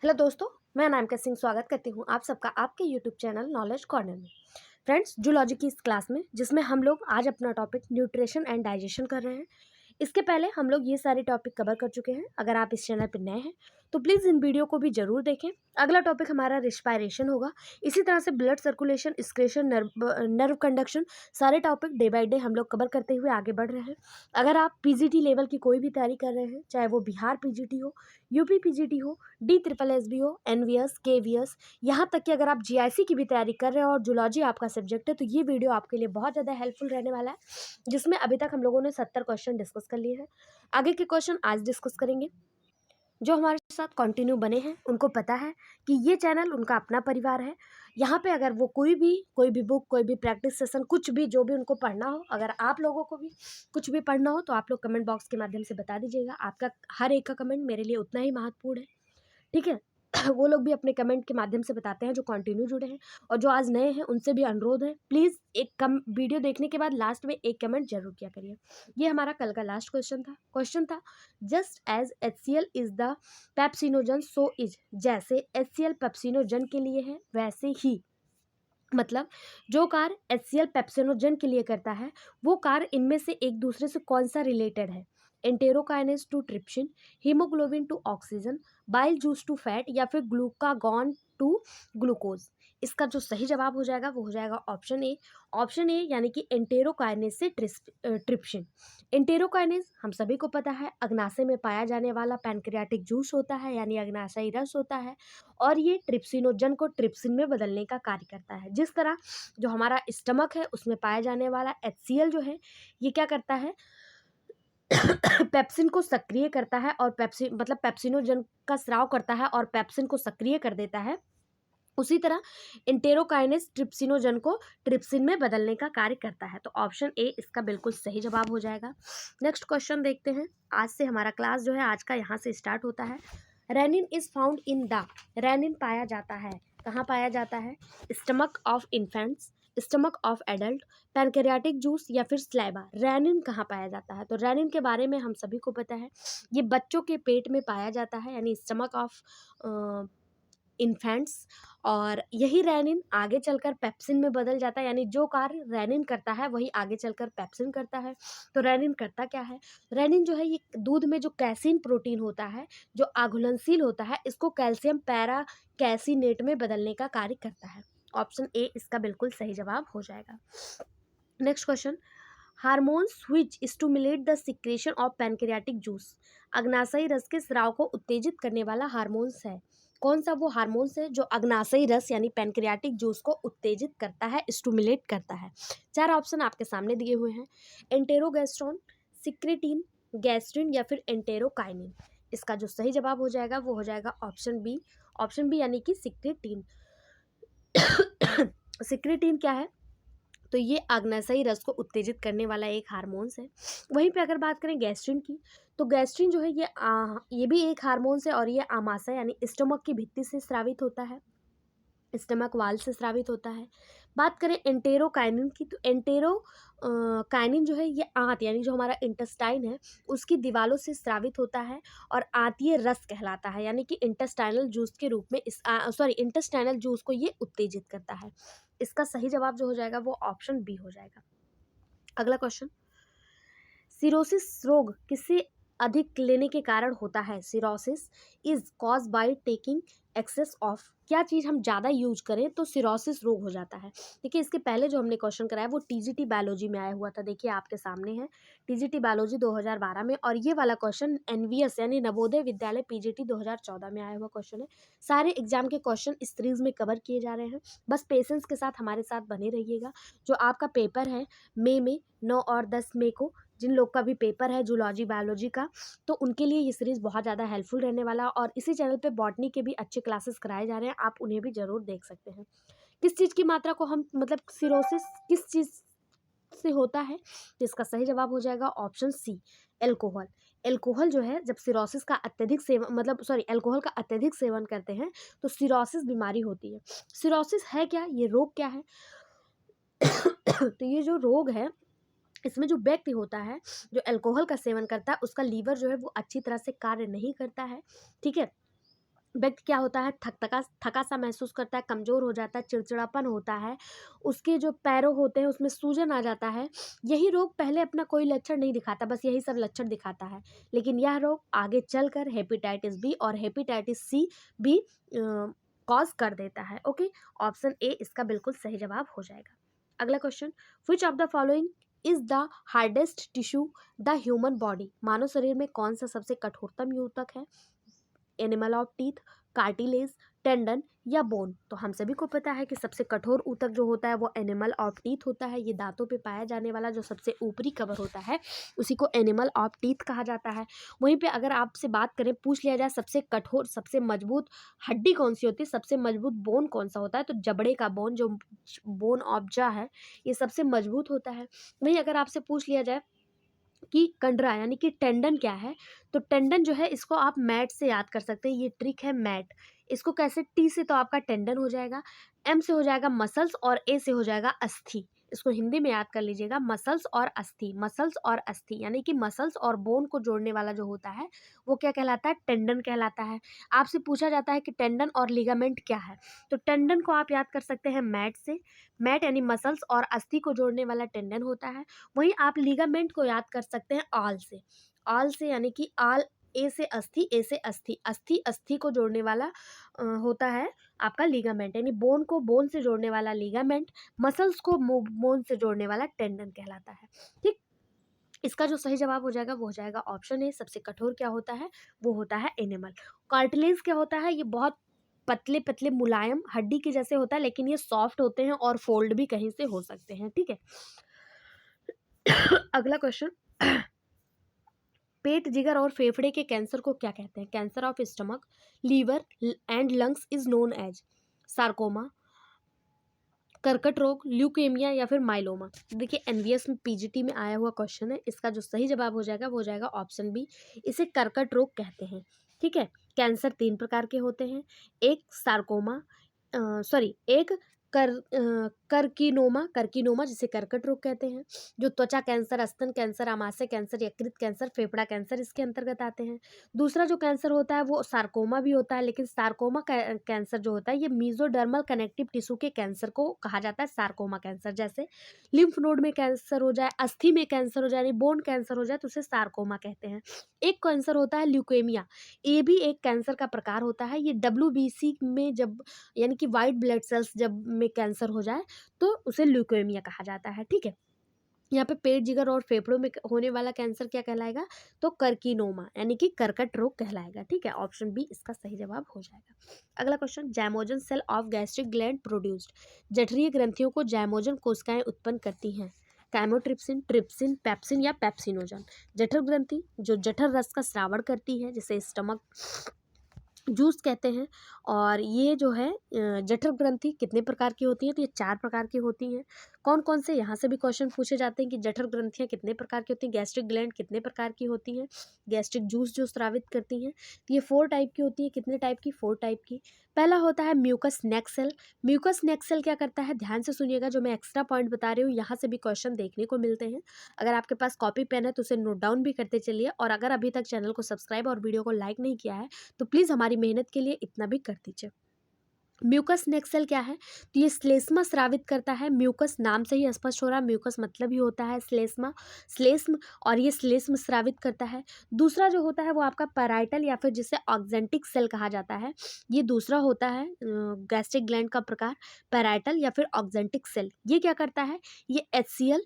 Hello दोस्तों, मैं अनामिका सिंह स्वागत करती हूँ आप सबका आपके यूट्यूब चैनल नॉलेज कॉर्नर में। फ्रेंड्स, जूलॉजी की इस क्लास में जिसमें हम लोग आज अपना टॉपिक न्यूट्रिशन एंड डाइजेशन कर रहे हैं। इसके पहले हम लोग ये सारे टॉपिक कवर कर चुके हैं। अगर आप इस चैनल पर नए हैं तो प्लीज़ इन वीडियो को भी ज़रूर देखें। अगला टॉपिक हमारा रिस्पायरेशन होगा। इसी तरह से blood circulation, excretion, nerve conduction, सारे टॉपिक डे बाय डे हम लोग कवर करते हुए आगे बढ़ रहे हैं। अगर आप पीजीटी लेवल की कोई भी तैयारी कर रहे हैं, चाहे वो बिहार पीजीटी हो, यूपी पीजीटी हो, DSSS हो, एनवीएस, केवीएस, यहाँ तक कि अगर आप जीआईसी की भी तैयारी कर रहे हैं और जूलॉजी आपका सब्जेक्ट है, तो ये वीडियो आपके लिए बहुत ज़्यादा हेल्पफुल रहने वाला है, जिसमें अभी तक हम लोगों ने 70 क्वेश्चन डिस्कस कर लिए हैं। आगे के क्वेश्चन आज डिस्कस करेंगे। जो हमारे साथ कंटिन्यू बने हैं उनको पता है कि ये चैनल उनका अपना परिवार है। यहाँ पे अगर वो कोई भी बुक, कोई भी प्रैक्टिस सेशन, कुछ भी जो भी उनको पढ़ना हो, अगर आप लोगों को भी कुछ भी पढ़ना हो तो आप लोग कमेंट बॉक्स के माध्यम से बता दीजिएगा। आपका हर एक का कमेंट मेरे लिए उतना ही महत्वपूर्ण है, ठीक है। वो लोग भी अपने कमेंट के माध्यम से बताते हैं जो कंटिन्यू जुड़े हैं, और जो आज नए हैं उनसे भी अनुरोध है, प्लीज़ एक कम वीडियो देखने के बाद लास्ट में एक कमेंट जरूर किया करिए। ये हमारा कल का लास्ट क्वेश्चन था। Just as HCl is the pepsinogen so is, जैसे HCl पेप्सिनोजन के लिए है वैसे ही, मतलब जो कार्य HCl पेप्सिनोजन के लिए करता है वो कार्य इनमें से एक दूसरे से कौन सा रिलेटेड है? Enterokinase to trypsin, haemoglobin to oxygen, bile juice to fat, या फिर ग्लूकागॉन टू ग्लूकोज। इसका जो सही जवाब हो जाएगा वो हो जाएगा ऑप्शन ए यानी कि एंटेरोकाइनेज से ट्रिप्सिन। एंटेरोकाइनेज हम सभी को पता है अग्नाशय में पाया जाने वाला पैनक्रियाटिक जूस होता है, यानी अग्नाशयी रस होता है, और ये ट्रिप्सिनोजन को ट्रिप्सिन में बदलने का कार्य करता है। जिस तरह जो हमारा स्टमक है उसमें पाया जाने वाला HCl जो है ये क्या करता है पेप्सिन को सक्रिय करता है, और पेप्सिनोजन का स्राव करता है और पेप्सिन को सक्रिय कर देता है। उसी तरह इंटेरोकाइनेज ट्रिप्सिनोजन को ट्रिप्सिन में बदलने का कार्य करता है। तो ऑप्शन ए इसका बिल्कुल सही जवाब हो जाएगा। नेक्स्ट क्वेश्चन देखते हैं। आज से हमारा क्लास जो है आज का यहाँ से स्टार्ट होता है। Renin is found in the, renin पाया जाता है, कहाँ पाया जाता है? Stomach of infants, stomach of adult, pancreatic juice, या फिर स्लाइवा। रेनिन कहाँ पाया जाता है? तो रेनिन के बारे में हम सभी को पता है, ये बच्चों के पेट में पाया जाता है, यानी स्टमक ऑफ इन्फेंट्स। और यही रेनिन आगे चलकर पेप्सिन में बदल जाता है, यानी जो कार्य रेनिन करता है वही आगे चलकर पेप्सिन करता है। तो रेनिन करता क्या है? रेनिन जो है ये दूध में जो कैसीन प्रोटीन होता है, जो आघुलनशील होता है, इसको कैल्शियम पैरा कैसीनेट में बदलने का कार्य करता है। ऑप्शन ए इसका बिल्कुल सही जवाब हो जाएगा। Next question, hormones which stimulate the secretion of pancreatic juice. अग्नाशयी रस के स्राव को उत्तेजित करने वाला हार्मोन्स है। कौन सा वो हार्मोन्स है जो अग्नाशयी रस यानी पैनक्रियाटिक जूस को उत्तेजित करता है, स्टिमुलेट करता है? चार ऑप्शन आपके सामने दिए हुए हैं, एंटेरोगेस्ट्रोन, सिक्रेटिन, गैस्ट्रिन, या फिर एंटेरोकाइनिन। इसका जो सही जवाब हो जाएगा वो हो जाएगा ऑप्शन बी यानी कि सिक्रेटिन। सिक्रेटिन क्या है? तो ये अग्नाशयी रस को उत्तेजित करने वाला एक हार्मोन्स है। वहीं पे अगर बात करें गैस्ट्रिन की, तो गैस्ट्रिन जो है ये भी एक हार्मोन्स है, और ये आमाशय यानी स्टमक की भित्ति से स्रावित होता है, स्टमक वाल से स्रावित होता है। बात करें एंटेरोकाइनिन की, तो काइनिन जो है ये आंत यानी जो हमारा इंटेस्टाइन है उसकी दीवारों से स्रावित होता है, और आंतीय रस कहलाता है, यानी कि इंटेस्टाइनल जूस के रूप में इंटेस्टाइनल जूस को ये उत्तेजित करता है। इसका सही जवाब जो हो जाएगा वो ऑप्शन बी हो जाएगा। अगला क्वेश्चन, सिरोसिस रोग किससे अधिक लेने के कारण होता है? Cirrhosis is cause by taking excess of, क्या चीज़ हम ज़्यादा यूज करें तो सिरोसिस रोग हो जाता है। देखिए इसके पहले जो हमने क्वेश्चन कराया वो टीजीटी बायोलॉजी में आया हुआ था, देखिए आपके सामने है टीजीटी बायोलॉजी 2012 में, और ये वाला क्वेश्चन एनवीएस यानी नवोदय विद्यालय पीजीटी 2014 में आया हुआ क्वेश्चन है। सारे एग्जाम के क्वेश्चन इस सीरीज में कवर किए जा रहे हैं, बस पेशेंस के साथ हमारे साथ बने रहिएगा। जो आपका पेपर है मई में 9 और 10 मई को, जिन लोग का भी पेपर है जूलॉजी बायोलॉजी का, तो उनके लिए ये सीरीज़ बहुत ज़्यादा हेल्पफुल रहने वाला, और इसी चैनल पे बॉटनी के भी अच्छे क्लासेस कराए जा रहे हैं, आप उन्हें भी ज़रूर देख सकते हैं। किस चीज़ की मात्रा को हम सिरोसिस किस चीज़ से होता है? तो इसका सही जवाब हो जाएगा ऑप्शन सी, एल्कोहल। एल्कोहल जो है जब सिरोसिस का अत्यधिक सेवन एल्कोहल का अत्यधिक सेवन करते हैं तो सिरोसिस बीमारी होती है। सिरोसिस है क्या, ये रोग क्या है? तो ये जो रोग है इसमें जो व्यक्ति होता है जो अल्कोहल का सेवन करता है उसका लीवर जो है वो अच्छी तरह से कार्य नहीं करता है, ठीक है। व्यक्ति क्या होता है, थका सा महसूस करता है, कमज़ोर हो जाता है, चिड़चिड़ापन होता है, उसके जो पैरों होते हैं उसमें सूजन आ जाता है। यही रोग पहले अपना कोई लक्षण नहीं दिखाता, बस यही सब लक्षण दिखाता है, लेकिन यह रोग आगे चलकर हेपेटाइटिस बी और हेपेटाइटिस सी भी कॉज कर देता है। ओके, ऑप्शन ए इसका बिल्कुल सही जवाब हो जाएगा। अगला question, which of the following is the hardest tissue the human body? मानव शरीर में कौन सा सबसे कठोरतम ऊतक है? Enamel of teeth, cartilage, tendon या बोन? तो हम सभी को पता है कि सबसे कठोर ऊतक जो होता है वो एनिमल ऑफ टीथ होता है। ये दांतों पे पाया जाने वाला जो सबसे ऊपरी कवर होता है उसी को एनिमल ऑफ टीथ कहा जाता है। वहीं पे अगर आपसे बात करें, पूछ लिया जाए सबसे कठोर सबसे मजबूत हड्डी कौन सी होती है, सबसे मजबूत बोन कौन सा होता है, तो जबड़े का बोन, जो बोन ऑफ जा है, ये सबसे मजबूत होता है। वहीं अगर आपसे पूछ लिया जाए कि कंडरा यानी कि टेंडन क्या है, तो टेंडन जो है इसको आप मैट से याद कर सकते हैं। ये ट्रिक है मैट। इसको कैसे, टी से तो आपका टेंडन हो जाएगा, एम से हो जाएगा मसल्स और ए से हो जाएगा अस्थि। इसको हिंदी में याद कर लीजिएगा, मसल्स और अस्थि। मसल्स और अस्थि यानी कि मसल्स और बोन को जोड़ने वाला जो होता है वो क्या कहलाता है? टेंडन कहलाता है। आपसे पूछा जाता है कि टेंडन और लिगामेंट क्या है, तो टेंडन को आप याद कर सकते हैं मैट से। मैट यानी मसल्स और अस्थि को जोड़ने वाला टेंडन होता है। वहीं आप लिगामेंट को याद कर सकते हैं आल से। आल से यानी कि आल, ए से अस्थि, ए से अस्थि, अस्थि अस्थि को जोड़ने वाला होता है आपका लिगामेंट, यानी बोन को बोन से जोड़ने वाला लिगामेंट, मसल्स को बोन से जोड़ने वाला टेंडन कहलाता है। ठीक, इसका जो सही जवाब हो जाएगा वो हो जाएगा ऑप्शन ए। सबसे कठोर क्या होता है? वो होता है एनिमल। कार्टिलेज क्या होता है? ये बहुत पतले पतले मुलायम हड्डी के जैसे होता है, लेकिन ये सॉफ्ट होते हैं और फोल्ड भी कहीं से हो सकते हैं। ठीक है, अगला क्वेश्चन, पेट, जिगर और फेफड़े के कैंसर को क्या कहते हैं? Cancer of stomach, liver and lungs is known as sarcoma, कर्कट रोग, ल्यूकेमिया या फिर माइलोमा? देखिए एनवीएस में पीजीटी में आया हुआ क्वेश्चन है, इसका जो सही जवाब हो जाएगा वो हो जाएगा ऑप्शन बी। इसे कर्कट रोग कहते हैं। ठीक है, कैंसर 3 प्रकार के होते हैं, एक सार्कोमा, सॉरी एक कर्किनोमा जिसे कर्कट रोग कहते हैं, जो त्वचा कैंसर, स्तन कैंसर, आमाशय कैंसर, यकृत कैंसर, फेफड़ा कैंसर इसके अंतर्गत आते हैं। दूसरा जो कैंसर होता है वो सार्कोमा भी होता है, लेकिन सार्कोमा कैंसर जो होता है ये मीजोडर्मल कनेक्टिव टिश्यू के कैंसर को कहा जाता है सार्कोमा कैंसर। जैसे लिम्फ नोड में कैंसर हो जाए, अस्थि में कैंसर हो जाए, यानी बोन कैंसर हो जाए, तो उसे सार्कोमा कहते हैं। एक कैंसर होता है ल्यूकेमिया, ये भी एक कैंसर का प्रकार होता है। ये WBC में जब, यानी कि वाइट ब्लड सेल्स जब में कैंसर हो जाए तो उसे ल्यूकेमिया कहा जाता है। ठीक है, यहाँ पे पेट, जिगर और फेफड़ों में होने वाला कैंसर क्या कहलाएगा? तो कर्किनोमा यानी कि कर्कट रोग कहलाएगा। ठीक है, ऑप्शन बी इसका सही जवाब हो जाएगा। अगला question, zymogen cell of gastric gland produced, जठरीय ग्रंथियों को जैमोजन कोशिकाएं उत्पन्न करती हैं। कैमोट्रिप्सिन, ट्रिप्सिन, पेप्सिन या पेप्सिनोजन? जठर ग्रंथि जो जठर रस का स्रावण करती है, जिसे स्टमक जूस कहते हैं। और ये जो है जठर ग्रंथि कितने प्रकार की होती है? तो ये 4 प्रकार की होती हैं। कौन कौन से? यहाँ से भी क्वेश्चन पूछे जाते हैं कि जठर ग्रंथियाँ कितने प्रकार की होती हैं, गैस्ट्रिक ग्लैंड कितने प्रकार की होती हैं, गैस्ट्रिक जूस जो स्रावित करती हैं। तो ये 4 टाइप की होती है। कितने टाइप की? 4 टाइप की। पहला होता है mucus neck cell. Mucus neck cell क्या करता है? ध्यान से सुनिएगा, जो मैं एक्स्ट्रा पॉइंट बता रही हूँ यहाँ से भी क्वेश्चन देखने को मिलते हैं। अगर आपके पास कॉपी पेन है तो उसे नोट डाउन भी करते चलिए, और अगर अभी तक चैनल को सब्सक्राइब और वीडियो को लाइक नहीं किया है तो प्लीज़ हमारी मेहनत के लिए इतना भी कर दीजिए। म्यूकस नेक सेल क्या है? तो ये श्लेष्मा स्रावित करता है। म्यूकस नाम से ही स्पष्ट हो रहा है, म्यूकस मतलब ही होता है श्लेष्मा, श्लेष्म, और ये श्लेष्म स्रावित करता है। दूसरा जो होता है वो आपका पैराइटल या फिर जिसे ऑक्जेंटिक सेल कहा जाता है। ये दूसरा होता है गैस्ट्रिक ग्लैंड का प्रकार, पैराइटल या फिर ऑक्जेंटिक सेल। ये क्या करता है? ये HCl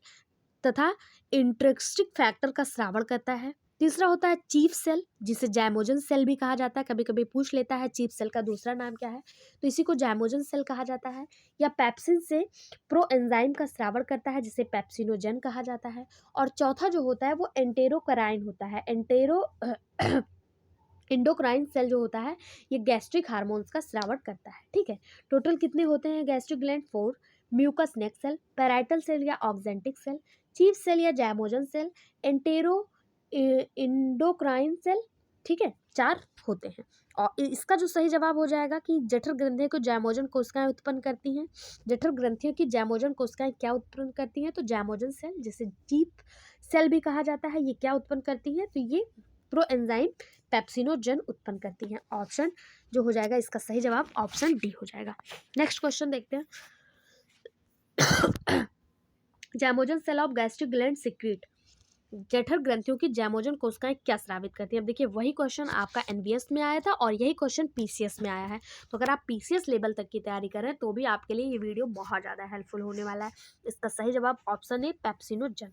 तथा इंट्रिंसिक फैक्टर का स्रावण करता है। तीसरा होता है चीफ सेल, जिसे जैमोजन सेल भी कहा जाता है। कभी कभी पूछ लेता है चीफ सेल का दूसरा नाम क्या है, तो इसी को जैमोजन सेल कहा जाता है। या पेप्सिन से प्रो एंजाइम का स्रावण करता है, जिसे पेप्सिनोजन कहा जाता है। और चौथा जो होता है वो एंटेरोकराइन होता है। इंडोक्राइन सेल जो होता है ये गैस्ट्रिक हार्मोन्स का स्रावण करता है। ठीक है, टोटल कितने होते हैं gastric gland? 4। Mucus neck cell, parietal cell या ऑक्जेंटिक सेल, चीफ सेल या zymogen cell, enteroendocrine cell. ठीक है, 4 होते हैं। और इसका जो सही जवाब हो जाएगा कि जठर ग्रंथियों को जैमोजन कोशिकाएं उत्पन्न करती हैं। जठर ग्रंथियों की जैमोजन कोशिकाएं क्या उत्पन्न करती हैं? तो जैमोजन सेल, जिसे चीफ सेल भी कहा जाता है, ये क्या उत्पन्न करती है? तो ये प्रोएंजाइम पेप्सिनोजन उत्पन्न करती हैं। ऑप्शन जो हो जाएगा इसका सही जवाब ऑप्शन डी हो जाएगा। नेक्स्ट क्वेश्चन देखते हैं। Zymogen cell of gastric gland secrete, जठर ग्रंथियों की जैमोजन कोशिकाएं क्या स्रावित करती हैं। अब देखिए वही क्वेश्चन आपका एनवीएस में आया था और यही क्वेश्चन पीसीएस में आया है, तो अगर आप पीसीएस लेवल तक की तैयारी करें तो भी आपके लिए ये वीडियो बहुत ज़्यादा हेल्पफुल होने वाला है। इसका सही जवाब ऑप्शन ए पेप्सिनोजन।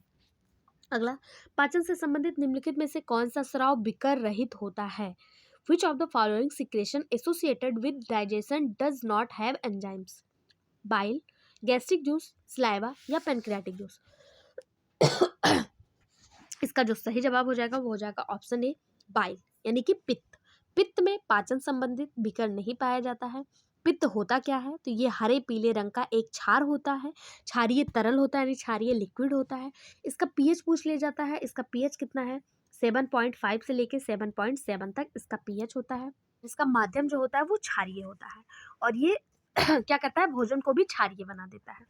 अगला, पाचन से संबंधित निम्नलिखित में से कौन सा स्राव विकर रहित होता है। विच of the following secretion associated with digestion does not have enzymes. Bile, gastric juice, saliva या पेनक्रियाटिक जूस। इसका जो सही जवाब हो जाएगा वो हो जाएगा ऑप्शन ए बाइल, यानी कि पित्त। पित्त में पाचन संबंधित विकर नहीं पाया जाता है। पित्त होता क्या है, तो ये हरे पीले रंग का एक क्षार होता है। क्षारीय तरल होता है यानी क्षारीय लिक्विड होता है। इसका पीएच पूछ लिया जाता है, इसका पीएच कितना है, 7.5 से लेके 7.7 तक इसका पीएच होता है। इसका माध्यम जो होता है वो क्षारीय होता है और ये क्या करता है, भोजन को भी क्षारीय बना देता है।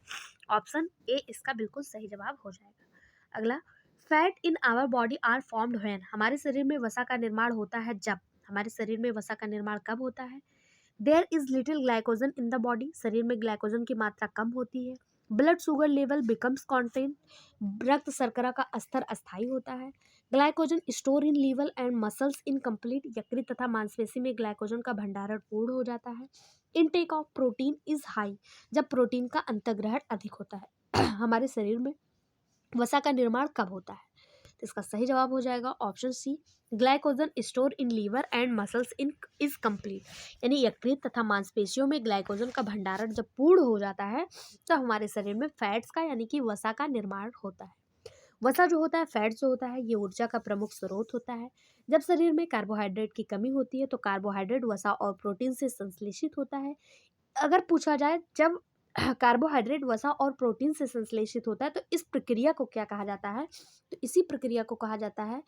ऑप्शन ए इसका बिल्कुल सही जवाब हो जाएगा। अगला, fat in our body are formed when, हमारे शरीर में वसा का निर्माण होता है जब। हमारे शरीर में वसा का निर्माण कब होता है। There is little glycogen in the body, शरीर में ग्लाइकोजन की मात्रा कम होती है। Blood sugar level becomes constant, रक्त शर्करा का स्तर अस्थायी होता है। Glycogen store in liver and muscles incomplete, यकृत तथा मांसपेशी में ग्लाइकोजन का भंडारण पूर्ण हो जाता है। Intake of protein is high, जब प्रोटीन का अंतर्ग्रहण अधिक होता है। हमारे शरीर में वसा का निर्माण कब होता है, तो इसका सही जवाब हो जाएगा option C, glycogen store in liver and muscles in is complete, यानी यकृत तथा मांसपेशियों में ग्लाइकोजन का भंडारण जब पूर्ण हो जाता है तो हमारे शरीर में फैट्स का यानी कि वसा का निर्माण होता है। वसा जो होता है, फैट जो होता है, ये ऊर्जा का प्रमुख स्रोत होता है। जब शरीर में कार्बोहाइड्रेट की कमी होती है तो कार्बोहाइड्रेट वसा और प्रोटीन से संश्लेषित होता है। अगर पूछा जाए जब कार्बोहाइड्रेट वसा और प्रोटीन से संश्लेषित होता है तो इस प्रक्रिया को क्या कहा जाता है, तो इसी प्रक्रिया को कहा जाता है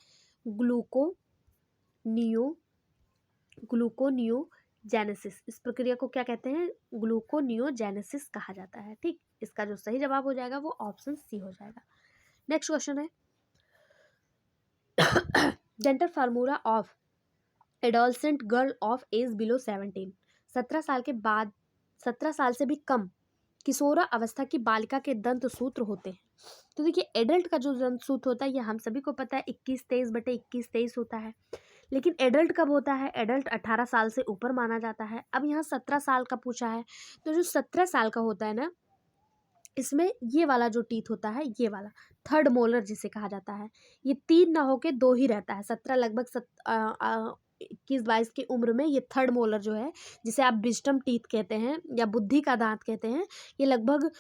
ग्लूकोनियोजेनेसिस। इस प्रक्रिया को क्या कहते हैं, ग्लूकोनियोजेनेसिस कहा जाता है। ठीक, इसका जो सही जवाब हो जाएगा वो ऑप्शन सी हो जाएगा। नेक्स्ट क्वेश्चन है, dental formula of adolescent girl of age below 17, 17 साल से भी कम किशोरा अवस्था की बालिका के दंत सूत्र होते हैं। तो देखिए एडल्ट का जो दंत सूत्र होता है ये हम सभी को पता है 21-23/21-23 होता है, लेकिन एडल्ट कब होता है, एडल्ट 18 साल से ऊपर माना जाता है। अब यहाँ 17 साल का पूछा है, तो जो 17 साल का होता है ना, इसमें ये वाला जो टीथ होता है, ये वाला थर्ड मोलर जिसे कहा जाता है, ये 3 ना होके 2 ही रहता है। 17 लगभग 21-22 की उम्र में ये थर्ड मोलर जो है, जिसे आप विजडम टीथ कहते हैं या बुद्धि का दांत कहते हैं, ये लगभग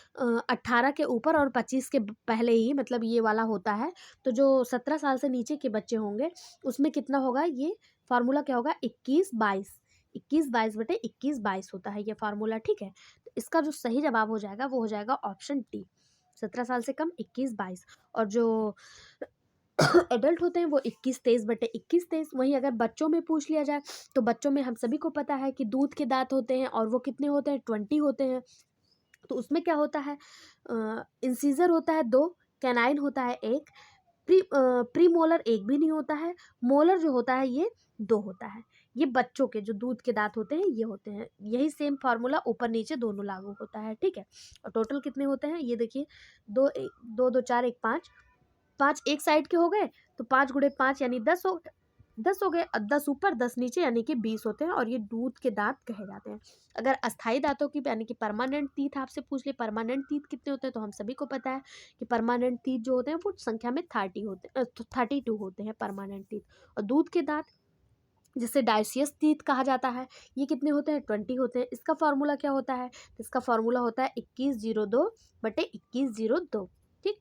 18 के ऊपर और 25 के पहले ही मतलब ये वाला होता है। तो जो 17 साल से नीचे के बच्चे होंगे उसमें कितना होगा, ये फार्मूला क्या होगा, 21-22 होता है ये फार्मूला। ठीक है, तो इसका जो सही जवाब हो जाएगा वो हो जाएगा ऑप्शन डी, 17 साल से कम 21-22। और जो एडल्ट होते हैं वो 21-23/21-23। वहीं अगर बच्चों में पूछ लिया जाए तो बच्चों में हम सभी को पता है कि दूध के दांत होते हैं और वो कितने होते हैं, 20 होते हैं। तो उसमें क्या होता है, इंसीजर होता है 2, कैनाइन होता है 1, प्री मोलर 1 भी नहीं होता है, मोलर जो होता है ये 2 होता है। ये बच्चों के जो दूध के दांत होते हैं ये होते हैं। यही सेम फार्मूला ऊपर नीचे दोनों लागू होता है। ठीक है, और टोटल कितने होते हैं ये देखिए, 2 2 2 4 1 5, 5 एक साइड के हो गए तो 5 गुणे 5 यानी 10 हो गए, 10 ऊपर 10 नीचे यानी कि 20 होते हैं और ये दूध के दांत कहे जाते हैं। अगर अस्थाई दांतों की यानी कि परमानेंट टीथ आपसे पूछ ले, परमानेंट टीथ कितने होते हैं, तो हम सभी को पता है कि परमानेंट टीथ जो होते हैं वो संख्या में 32 होते हैं परमानेंट टीथ। और दूध के दांत जिसे डायसियस टीथ कहा जाता है, ये कितने होते हैं, 20 होते हैं। इसका फार्मूला क्या होता है, तो इसका फार्मूला होता है 2102/2102। ठीक,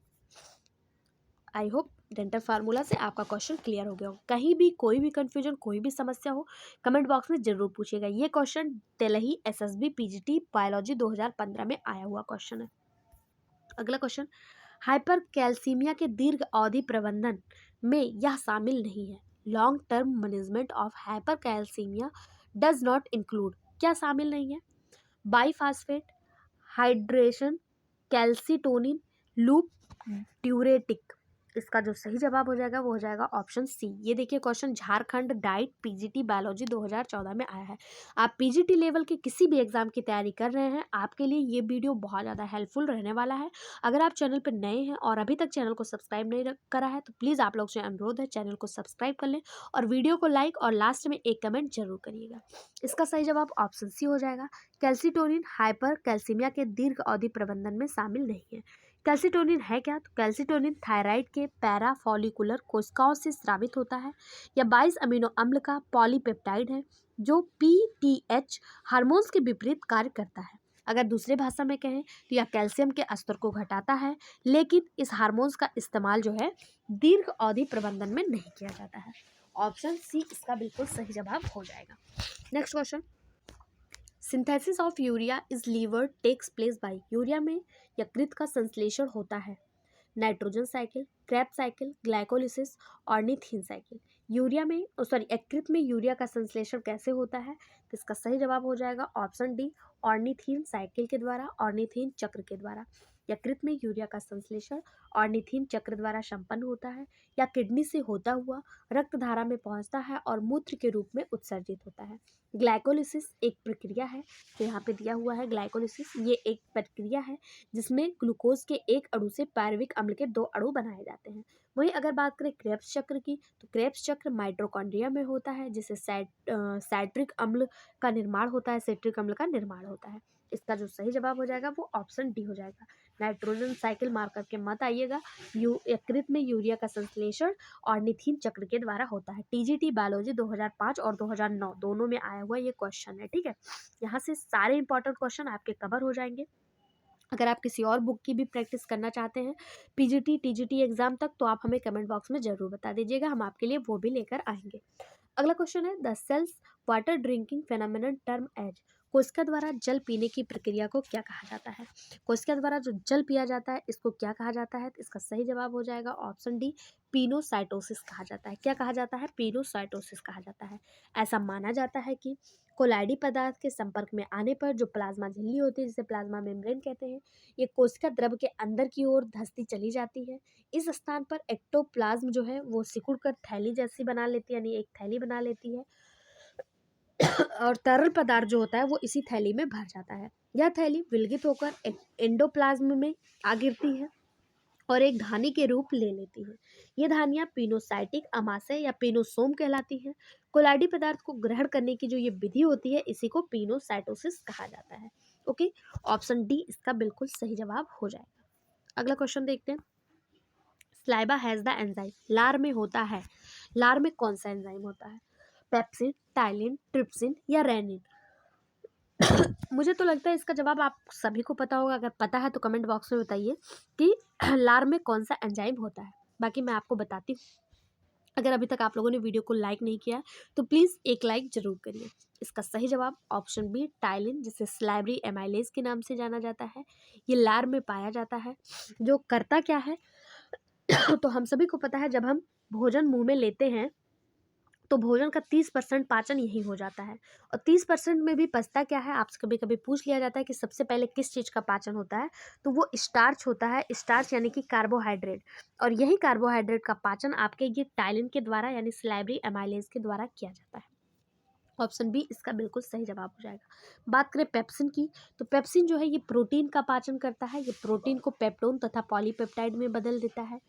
आई होप डेंटल फार्मूला से आपका क्वेश्चन क्लियर हो गया हो। कहीं भी कोई भी कंफ्यूजन, कोई भी समस्या हो, कमेंट बॉक्स में जरूर पूछिएगा। ये question Delhi SSB PGT biology 2015 में आया हुआ क्वेश्चन है। अगला क्वेश्चन, हाइपर कैल्सीमिया के दीर्घ अवधि प्रबंधन में यह शामिल नहीं है। Long term management of hyper calcaemia does not include, क्या शामिल नहीं है, बाईफास्फेट, हाइड्रेशन, कैल्सीटोनिन, लूप ड्यूरेटिक, इसका जो सही जवाब हो जाएगा वो हो जाएगा ऑप्शन सी। ये देखिए question Jharkhand DIET PGT biology 2014 में आया है। आप पीजीटी लेवल के किसी भी एग्जाम की तैयारी कर रहे हैं, आपके लिए ये वीडियो बहुत ज़्यादा हेल्पफुल रहने वाला है। अगर आप चैनल पर नए हैं और अभी तक चैनल को सब्सक्राइब नहीं करा है तो प्लीज़ आप लोग से अनुरोध है चैनल को सब्सक्राइब कर लें और वीडियो को लाइक और लास्ट में एक कमेंट जरूर करिएगा। इसका सही जवाब ऑप्शन सी हो जाएगा। कैल्सिटोनिन हाइपर कैल्सीमिया के दीर्घ अवधि प्रबंधन में शामिल नहीं है। कैल्सिटोनिन है क्या? तो कैल्सिटोनिन थायराइड के पैराफॉलिकुलर कोशिकाओं से स्रावित होता है। यह 22 अमीनो अम्ल का पॉलीपेप्टाइड है जो पीटीएच हार्मोन्स के विपरीत कार्य करता है। अगर दूसरे भाषा में कहें तो यह कैल्शियम के स्तर को घटाता है, लेकिन इस हार्मोन्स का इस्तेमाल जो है दीर्घ अवधि प्रबंधन में नहीं किया जाता है। ऑप्शन सी इसका बिल्कुल सही जवाब हो जाएगा। Next question, synthesis of urea is liver takes place by. Urea में यकृत का संश्लेषण होता है। Nitrogen cycle, Krebs cycle, glycolysis, ornithine cycle. Urea में यकृत में यूरिया का संश्लेषण कैसे होता है? तो इसका सही जवाब हो जाएगा ऑप्शन डी, ऑर्निथीन साइकिल के द्वारा, ऑर्निथीन चक्र के द्वारा। यकृत में यूरिया का संश्लेषण ऑर्निथीन चक्र द्वारा संपन्न होता है या किडनी से होता हुआ रक्त धारा में पहुंचता है और मूत्र के रूप में उत्सर्जित होता है। ग्लाइकोलिसिस एक प्रक्रिया है, तो यहाँ पे दिया हुआ है ग्लाइकोलिसिस, ये एक प्रक्रिया है जिसमें ग्लूकोज के एक अणु से पायरुविक अम्ल के 2 अणु बनाए जाते हैं। वहीं अगर बात करें क्रेब्स चक्र की, तो क्रेब्स चक्र माइटोकॉन्ड्रिया में होता है जिससे साइट्रिक अम्ल का निर्माण होता है, सिट्रिक अम्ल का निर्माण होता है। इसका जो सही जवाब हो जाएगा वो ऑप्शन डी हो जाएगा। नाइट्रोजन साइकिल मार्क करके मत आइएगा। यकृत में यूरिया का संश्लेषण ऑर्निथीन चक्र के द्वारा होता है। टीजीटी बायोलॉजी 2005 और 2009 दोनों में आया हुआ ये क्वेश्चन है, ठीक है। यहाँ से सारे इंपॉर्टेंट क्वेश्चन आपके कवर हो जाएंगे। अगर आप किसी और बुक की भी प्रैक्टिस करना चाहते हैं पीजीटी टीजीटी एग्जाम तक, तो आप हमें कमेंट बॉक्स में ज़रूर बता दीजिएगा, हम आपके लिए वो भी लेकर आएंगे। अगला क्वेश्चन है, the cells water drinking phenomenon term as. कोशिका द्वारा जल पीने की प्रक्रिया को क्या कहा जाता है? कोशिका द्वारा जो जल पिया जाता है इसको क्या कहा जाता है? तो इसका सही जवाब हो जाएगा ऑप्शन डी, पीनोसाइटोसिस कहा जाता है। क्या कहा जाता है? पीनोसाइटोसिस कहा जाता है। ऐसा माना जाता है कि कोलाइडी पदार्थ के संपर्क में आने पर जो प्लाज्मा झिल्ली होती है जिसे प्लाज्मा मेम्ब्रेन कहते हैं, ये कोशिका द्रव के अंदर की ओर धंसती चली जाती है। इस स्थान पर एक्टोप्लाज्म जो है वो सिकुड़ कर थैली जैसी बना लेती है, यानी एक थैली बना लेती है और तरल पदार्थ जो होता है वो इसी थैली में भर जाता है। यह थैली विलगित होकर एंडोप्लाज्म में आ गिरती है और एक धानी के रूप ले लेती है। ये धानियाँ पिनोसाइटिक अमाशय या पिनोसोम कहलाती हैं। कोलाइडी पदार्थ को ग्रहण करने की जो ये विधि होती है इसी को पिनोसाइटोसिस कहा जाता है। ओके, ऑप्शन डी इसका बिल्कुल सही जवाब हो जाएगा। अगला क्वेश्चन देखते हैं, स्लाइबा हैज द एंजाइम। लार में होता है, लार में कौन सा एंजाइम होता है? पेप्सिन, टाइलिन, ट्रिप्सिन या रेनिन? मुझे तो लगता है इसका जवाब आप सभी को पता होगा। अगर पता है तो कमेंट बॉक्स में बताइए कि लार में कौन सा एंजाइम होता है। बाकी मैं आपको बताती हूँ। अगर अभी तक आप लोगों ने वीडियो को लाइक नहीं किया तो प्लीज़ एक लाइक जरूर करिए। इसका सही जवाब ऑप्शन बी, टाइलिन, जिसे स्लाइबरी एमाइलेज के नाम से जाना जाता है। ये लार में पाया जाता है। जो करता क्या है तो हम सभी को पता है, जब हम भोजन मुंह में लेते हैं तो भोजन का 30% पाचन यही हो जाता है और 30% में भी पचता क्या है? आपसे कभी कभी पूछ लिया जाता है कि सबसे पहले किस चीज़ का पाचन होता है, तो वो स्टार्च होता है। स्टार्च यानी कि कार्बोहाइड्रेट, और यही कार्बोहाइड्रेट का पाचन आपके ये टाइलिन के द्वारा यानी स्लाइबरी एमाइलेज के द्वारा किया जाता है। ऑप्शन बी इसका बिल्कुल सही जवाब हो जाएगा। बात करें पेप्सिन की, तो पेप्सिन जो है ये प्रोटीन का पाचन करता है। ये प्रोटीन को पेप्टोन तथा पॉलीपेप्टाइड में बदल देता है।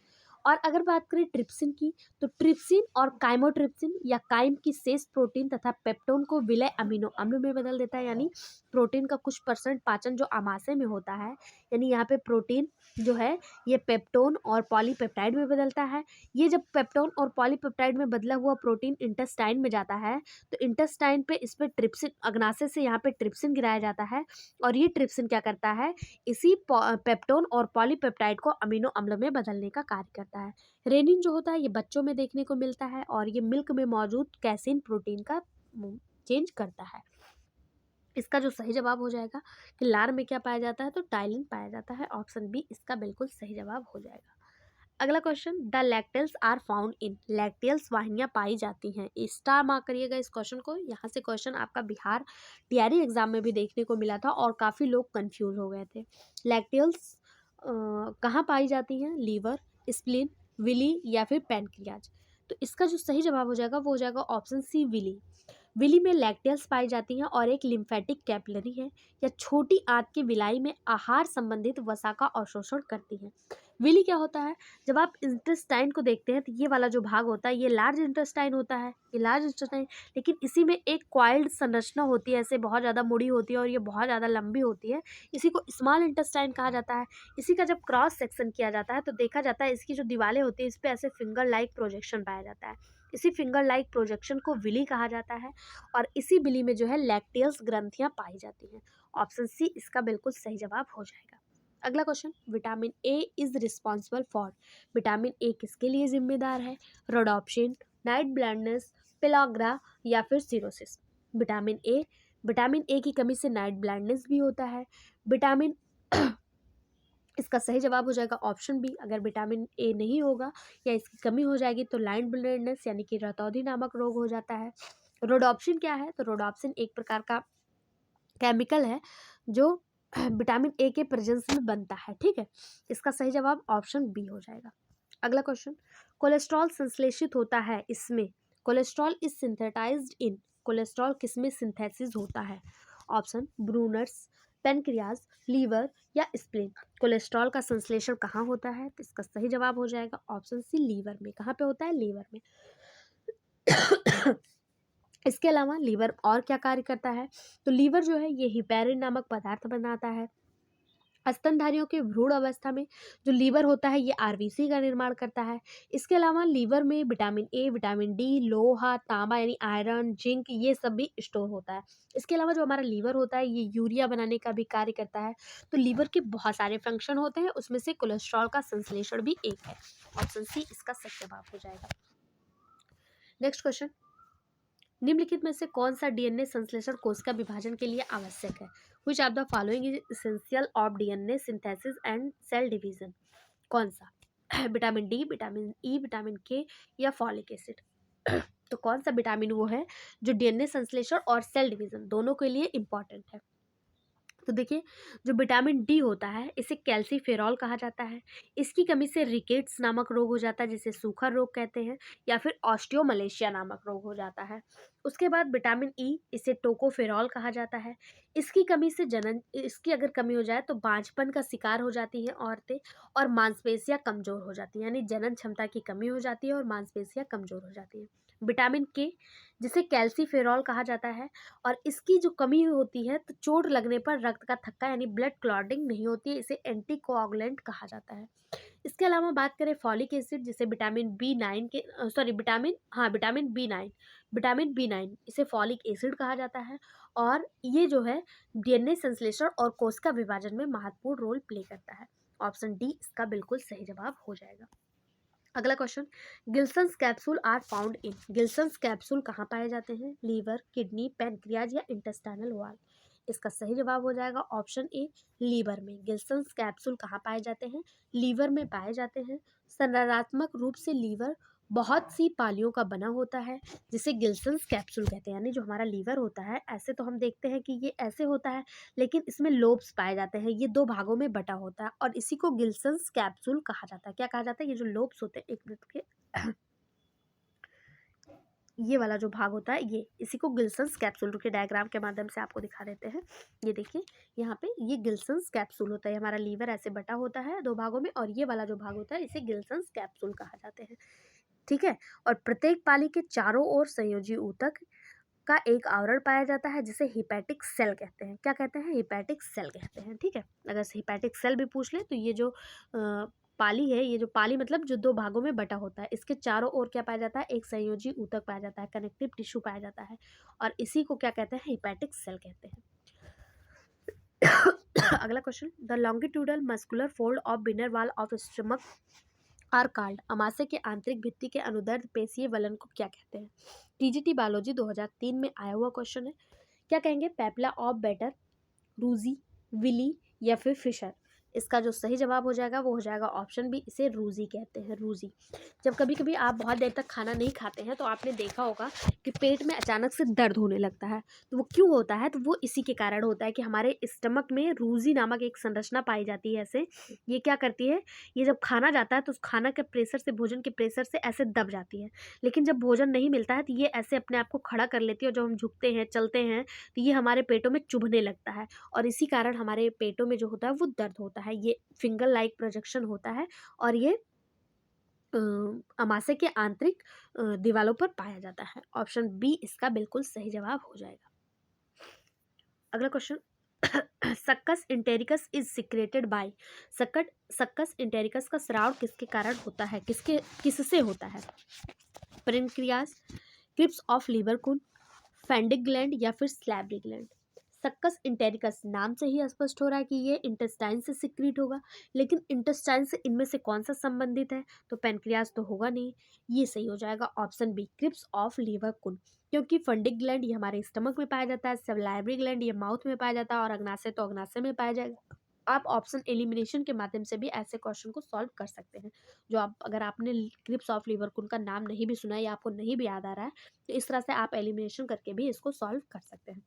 और अगर बात करें ट्रिप्सिन की, तो ट्रिप्सिन और काइमोट्रिप्सिन या काइम की शेष प्रोटीन तथा पेप्टोन को विलय अमीनो अम्ल में बदल देता है। यानी प्रोटीन का कुछ % पाचन जो आमाशय में होता है, यानी यहाँ पे प्रोटीन जो है ये पेप्टोन और पॉलीपेप्टाइड में बदलता है। ये जब पेप्टोन और पॉलीपेप्टाइड में बदला हुआ प्रोटीन इंटेस्टाइन में जाता है तो इंटेस्टाइन पे इस पर ट्रिप्सिन, अग्नाशय से यहाँ पे ट्रिप्सिन गिराया जाता है और ये ट्रिप्सिन क्या करता है? इसी पेप्टोन और पॉलीपेप्टाइड को अमीनो अम्ल में बदलने का कार्य करता है। रेनिन जो होता है ये बच्चों में देखने को मिलता है और ये मिल्क में मौजूद कैसीन प्रोटीन का चेंज करता है। इसका जो सही जवाब हो जाएगा कि लार में क्या पाया जाता है? तो टाइलिन पाया जाता है। ऑप्शन बी इसका बिल्कुल सही जवाब हो जाएगा। अगला question, the lacteals are found in. Lacteals वाहिनियाँ पाई जाती हैं। स्टार मार्क करिएगा इस क्वेश्चन को। यहाँ से क्वेश्चन आपका बिहार टीआरई एग्जाम में भी देखने को मिला था और काफ़ी लोग कंफ्यूज हो गए थे। लैक्टेल्स कहाँ पाई जाती हैं? लीवर, स्प्लीन, विली या फिर पैनक्रियाज। तो इसका जो सही जवाब हो जाएगा वो हो जाएगा ऑप्शन सी, विली। विली में लैक्टेल्स पाई जाती हैं और एक लिम्फेटिक कैपिलरी है, या छोटी आंत की विलाई में आहार संबंधित वसा का अवशोषण करती है। विली क्या होता है, जब आप इंटेस्टाइन को देखते हैं तो ये वाला जो भाग होता है ये लार्ज इंटेस्टाइन होता है, ये लार्ज इंटेस्टाइन, लेकिन इसी में एक क्वाइल्ड संरचना होती है, ऐसे बहुत ज़्यादा मुड़ी होती है और ये बहुत ज़्यादा लंबी होती है, इसी को स्मॉल इंटेस्टाइन कहा जाता है। इसी का जब क्रॉस सेक्शन किया जाता है तो देखा जाता है इसकी जो दीवारें होती है इस पर ऐसे फिंगर लाइक प्रोजेक्शन पाया जाता है, इसी फिंगर लाइक प्रोजेक्शन को विली कहा जाता है, और इसी विली में जो है लैक्टेल्स ग्रंथियां पाई जाती हैं। ऑप्शन सी इसका बिल्कुल सही जवाब हो जाएगा। अगला question, vitamin A is responsible for, vitamin A किसके लिए जिम्मेदार है, रोडोप्सिन, नाइट ब्लाइंडनेस, पेलाग्रा या फिर सिरोसिस। विटामिन ए की कमी से नाइट ब्लाइंडनेस भी होता है। विटामिन इसका सही जवाब हो जाएगा ऑप्शन बी, अगर विटामिन ए नहीं होगा या इसकी कमी हो जाएगी तो नाइट ब्लाइंडनेस यानी कि रतौंधी नामक रोग हो जाता है। रोडोप्सिन क्या है, तो रोडोप्सिन एक प्रकार का केमिकल है जो विटामिन ए के प्रेजेंस में बनता है, ठीक है। इसका सही जवाब ऑप्शन बी हो जाएगा। अगला क्वेश्चन, कोलेस्ट्रॉल संश्लेषित होता है इसमें, कोलेस्ट्रॉल इज सिंथेटाइज्ड इन, कोलेस्ट्रॉल किसमें सिंथेसिस होता है। ऑप्शन ब्रूनर्स, पेनक्रियाज, लीवर या स्प्लीन। कोलेस्ट्रॉल का संश्लेषण कहाँ होता है, तो इसका सही जवाब हो जाएगा ऑप्शन सी, लीवर में। कहाँ पे होता है, लीवर में। इसके अलावा लीवर और क्या कार्य करता है, तो लीवर जो है ये हिपैरिन नामक पदार्थ बनाता है। स्तनधारियों के भ्रूण अवस्था में जो लीवर होता है ये आरबीसी का निर्माण करता है। इसके अलावा लीवर में विटामिन ए, विटामिन डी, लोहा, तांबा यानी आयरन, जिंक ये सब भी स्टोर होता है। इसके अलावा जो हमारा लीवर होता है ये यूरिया बनाने का भी कार्य करता है। तो लीवर के बहुत सारे फंक्शन होते हैं, उसमें से कोलेस्ट्रॉल का संश्लेषण भी एक है। ऑप्शन सी इसका सही जवाब हो जाएगा। नेक्स्ट क्वेश्चन, निम्नलिखित में से कौन सा डीएनए संश्लेषण कोशिका विभाजन के लिए आवश्यक है। Which of the following is essential of DNA synthesis and cell division. कौन सा, vitamin D, vitamin E, vitamin K या फॉलिक एसिड। तो कौन सा विटामिन वो है जो डीएनए संश्लेषण और सेल डिवीजन दोनों के लिए इंपॉर्टेंट है। तो देखिए, जो विटामिन डी होता है इसे कैल्सीफेरॉल कहा जाता है। इसकी कमी से रिकेट्स नामक रोग हो जाता है जिसे सूखा रोग कहते हैं, या फिर ऑस्टियोमलेशिया नामक रोग हो जाता है। उसके बाद विटामिन ई, इसे टोकोफेरॉल कहा जाता है। इसकी कमी से इसकी अगर कमी हो जाए तो बांझपन का शिकार हो जाती हैं औरतें, और मांसपेशियां कमजोर हो जाती हैं, यानी जनन क्षमता की कमी हो जाती है और मांसपेशियां कमजोर हो जाती हैं। विटामिन के, जिसे कैल्सीफेरॉल कहा जाता है, और इसकी जो कमी होती है तो चोट लगने पर रक्त का थक्का यानी ब्लड क्लॉटिंग नहीं होती है, इसे एंटीकोआगुलेंट कहा जाता है। इसके अलावा बात करें फॉलिक एसिड, जिसे विटामिन बी नाइन इसे फॉलिक एसिड कहा जाता है, और ये जो है डीएनए संश्लेषण और कोशिका विभाजन में महत्वपूर्ण रोल प्ले करता है। ऑप्शन डी इसका बिल्कुल सही जवाब हो जाएगा। अगला question, Glisson's capsule are found in, Glisson's capsule कहाँ पाए जाते हैं, लीवर, किडनी, पैनक्रियाज या इंटेस्टाइनल वॉल। इसका सही जवाब हो जाएगा ऑप्शन ए, लीवर में। गिल्सन्स कैप्सूल कहाँ पाए जाते हैं, लीवर में पाए जाते हैं। संरचनात्मक रूप से लीवर बहुत सी पालियों का बना होता है जिसे गिल्सन्स कैप्सूल कहते हैं, यानी जो हमारा लीवर होता है ऐसे तो हम देखते हैं कि ये ऐसे होता है, लेकिन इसमें लोब्स पाए जाते हैं, ये दो भागों में बटा होता है और इसी को गिल्सन्स कैप्सूल कहा जाता है। क्या कहा जाता है, ये जो लोब्स होते हैं, एक मिनट के ये वाला जो भाग होता है ये, इसी को गिल्सन्स कैप्सूल के डायग्राम के माध्यम से आपको दिखा देते हैं। ये देखिए यहाँ पे ये गिल्सन्स कैप्सूल होता है, हमारा लीवर ऐसे बटा होता है दो भागों में, और ये वाला जो भाग होता है इसे गिल्सन्स कैप्सूल कहा जाते हैं, ठीक है। और प्रत्येक पाली के चारों ओर संयोजी ऊतक का एक आवरण पाया जाता है जिसे हिपैटिक सेल कहते हैं। क्या कहते हैं, हिपैटिक सेल कहते हैं, ठीक है। अगर हिपैटिक सेल भी पूछ ले तो ये जो पाली है, ये जो पाली मतलब जो दो भागों में बटा होता है, इसके चारों ओर क्या पाया जाता है, एक संयोजी ऊतक पाया जाता है, कनेक्टिव टिश्यू पाया जाता है, और इसी को क्या कहते हैं, हिपैटिक सेल कहते हैं। अगला question, the longitudinal muscular fold of inner wall of stomach are called, अमाशय के आंतरिक भित्ति के अनुदैर्ध्य पेशीय वलन को क्या कहते हैं। टीजीटी बायोलॉजी 2003 में आया हुआ क्वेश्चन है। क्या कहेंगे, पेप्ला ऑफ बेटर, रूजी, विली या फिर फिशर। इसका जो सही जवाब हो जाएगा वो हो जाएगा ऑप्शन बी, इसे रूजी कहते हैं, रूजी। जब कभी कभी आप बहुत देर तक खाना नहीं खाते हैं तो आपने देखा होगा कि पेट में अचानक से दर्द होने लगता है। तो वो क्यों होता है? तो वो इसी के कारण होता है कि हमारे स्टमक में रूजी नामक एक संरचना पाई जाती है। ऐसे ये क्या करती है, ये जब खाना जाता है तो उस खाना के प्रेशर से, भोजन के प्रेशर से ऐसे दब जाती है। लेकिन जब भोजन नहीं मिलता है तो ये ऐसे अपने आप को खड़ा कर लेती है, और जब हम झुकते हैं, चलते हैं, तो ये हमारे पेटों में चुभने लगता है, और इसी कारण हमारे पेटों में जो होता है वो दर्द होता है। ये फिंगर लाइक प्रोजेक्शन होता है, और ये अमाशय के आंतरिक दीवारों पर पाया जाता है। ऑप्शन बी इसका बिल्कुल सही जवाब हो जाएगा। अगला question, succus entericus is secreted by, succus entericus का स्राव किसके कारण होता है, किससे होता है? पेनक्रियास, क्रिप्स ऑफ लीवर कुन, फेंडिक ग्लैंड या फिर स्लैवरी ग्लैंड? सक्कस इंटेरिकस नाम से ही स्पष्ट हो रहा है कि ये इंटेस्टाइन से सिक्रीट होगा, लेकिन इंटेस्टाइन से इनमें से कौन सा संबंधित है? तो पेनक्रियास तो होगा नहीं, ये सही हो जाएगा option B, crypts of Lieberkuhn. क्योंकि फंडिक ग्लैंड ये हमारे स्टमक में पाया जाता है, सलाइवरी ग्लैंड ये माउथ में पाया जाता है, और अग्नाशय तो अग्नाशय में पाया जाएगा। आप ऑप्शन एलिमिनेशन के माध्यम से भी ऐसे क्वेश्चन को सॉल्व कर सकते हैं। जो आप, अगर आपने क्रिप्स ऑफ लीवर कुन का नाम नहीं भी सुना है या आपको नहीं भी याद आ रहा है, तो इस तरह से आप एलिमिनेशन करके भी इसको सॉल्व कर सकते हैं।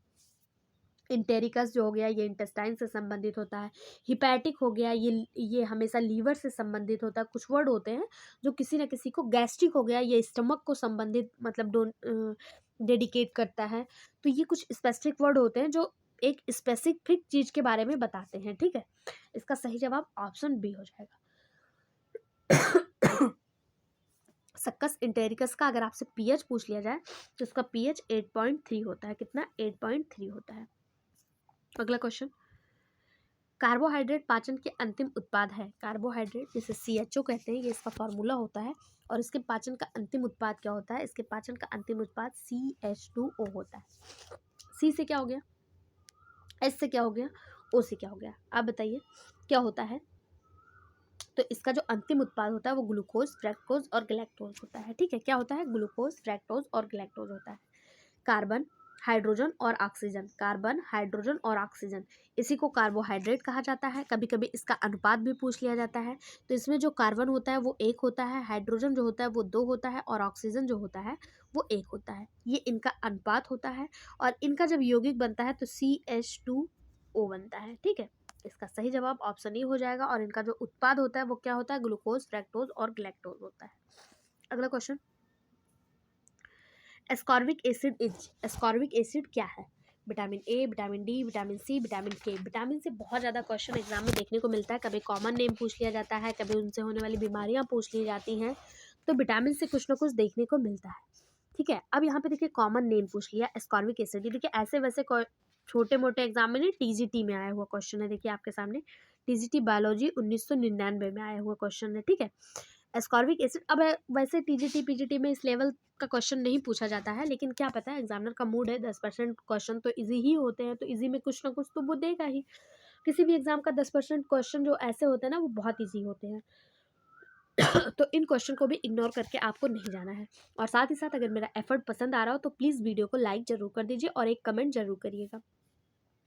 इंटेरिकस जो हो गया ये इंटेस्टाइन से संबंधित होता है। हिपैटिक हो गया, ये हमेशा लीवर से संबंधित होता है। कुछ वर्ड होते हैं जो किसी न किसी को, गैस्ट्रिक हो गया ये स्टमक को संबंधित मतलब डेडिकेट करता है। तो ये कुछ स्पेसिफिक वर्ड होते हैं जो एक स्पेसिफिक चीज के बारे में बताते हैं, ठीक है। इसका सही जवाब ऑप्शन बी हो जाएगा। सक्कस इंटेरिकस का अगर आपसे पीएच पूछ लिया जाए तो उसका पीएच 8.3 होता है। कितना? 8.3 होता है। अगला क्वेश्चन, कार्बोहाइड्रेट पाचन के अंतिम उत्पाद है। कार्बोहाइड्रेट जिसे CHO कहते हैं, ये इसका फॉर्मूला होता है। और इसके पाचन का अंतिम उत्पाद क्या होता है? इसके पाचन का अंतिम उत्पाद CH2O होता है। C से क्या हो गया, S से क्या हो गया, O से क्या हो गया? आप बताइए क्या होता है? तो इसका जो अंतिम उत्पाद होता है वो ग्लूकोज, फ्रैक्टोज और गैलेक्टोज होता है, ठीक है। क्या होता है? ग्लूकोज, फ्रैक्टोज और गैलेक्टोज होता है। कार्बन, हाइड्रोजन और ऑक्सीजन, कार्बन, हाइड्रोजन और ऑक्सीजन, इसी को कार्बोहाइड्रेट कहा जाता है। कभी कभी इसका अनुपात भी पूछ लिया जाता है। तो इसमें जो कार्बन होता है वो 1 होता है, हाइड्रोजन जो होता है वो 2 होता है, और ऑक्सीजन जो होता है वो 1 होता है। ये इनका अनुपात होता है, और इनका जब यौगिक बनता है तो CH2O बनता है, ठीक है। इसका सही जवाब ऑप्शन ए हो जाएगा। और इनका जो उत्पाद होता है वो क्या होता है? ग्लूकोज, फ्रैक्टोज और गैलेक्टोज होता है। अगला question, ascorbic acid ascorbic acid क्या है? Vitamin A, vitamin D, vitamin C, vitamin K. Vitamin से बहुत ज़्यादा क्वेश्चन एग्जाम में देखने को मिलता है। कभी कॉमन नेम पूछ लिया जाता है, कभी उनसे होने वाली बीमारियां पूछ ली जाती हैं। तो विटामिन से कुछ ना कुछ देखने को मिलता है, ठीक है। अब यहाँ पे देखिए कॉमन नेम पूछ लिया एस्कॉर्बिक एसिड। देखिए ऐसे वैसे छोटे मोटे एग्जाम में नहीं, TGT में आया हुआ क्वेश्चन है। देखिए आपके सामने TGT बायोलॉजी 1999 में आया हुआ क्वेश्चन है, ठीक है। एस्कॉर्बिक एसिड, अब वैसे TGT PGT में इस लेवल का क्वेश्चन नहीं पूछा जाता है, लेकिन क्या पता है एग्जामिनर का मूड है, 10% क्वेश्चन तो इजी ही होते हैं, तो इजी में कुछ ना कुछ तो वो देगा ही। किसी भी एग्जाम का 10% क्वेश्चन जो ऐसे होते हैं ना वो बहुत इजी होते हैं। तो इन क्वेश्चन को भी इग्नोर करके आपको नहीं जाना है। और साथ ही साथ अगर मेरा एफर्ट पसंद आ रहा हो तो प्लीज़ वीडियो को लाइक जरूर कर दीजिए और एक कमेंट जरूर करिएगा।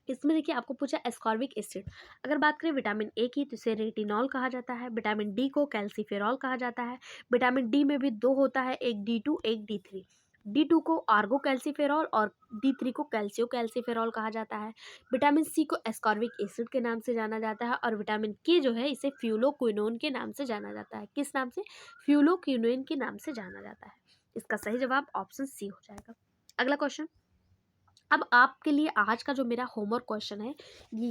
इसमें देखिए आपको पूछा एस्कॉर्बिक एसिड। अगर बात करें विटामिन ए की तो इसे रेटिनॉल कहा जाता है। विटामिन डी को कैल्सीफेरॉल कहा जाता है। विटामिन डी में भी 2 होता है, एक D2 एक D3। D2 को आर्गो कैल्सीफेरॉल और D3 को कैल्सियो कैल्सीफेरॉल कहा जाता है। विटामिन सी को एस्कॉर्बिक एसिड के नाम से जाना जाता है, और विटामिन के जो है इसे फ्यूलोक्विनोन के नाम से जाना जाता है। किस नाम से? फ्यूलोक्विनोन के नाम से जाना जाता है। इसका सही जवाब ऑप्शन सी हो जाएगा। अगला क्वेश्चन, अब आपके लिए आज का जो मेरा होमवर्क क्वेश्चन है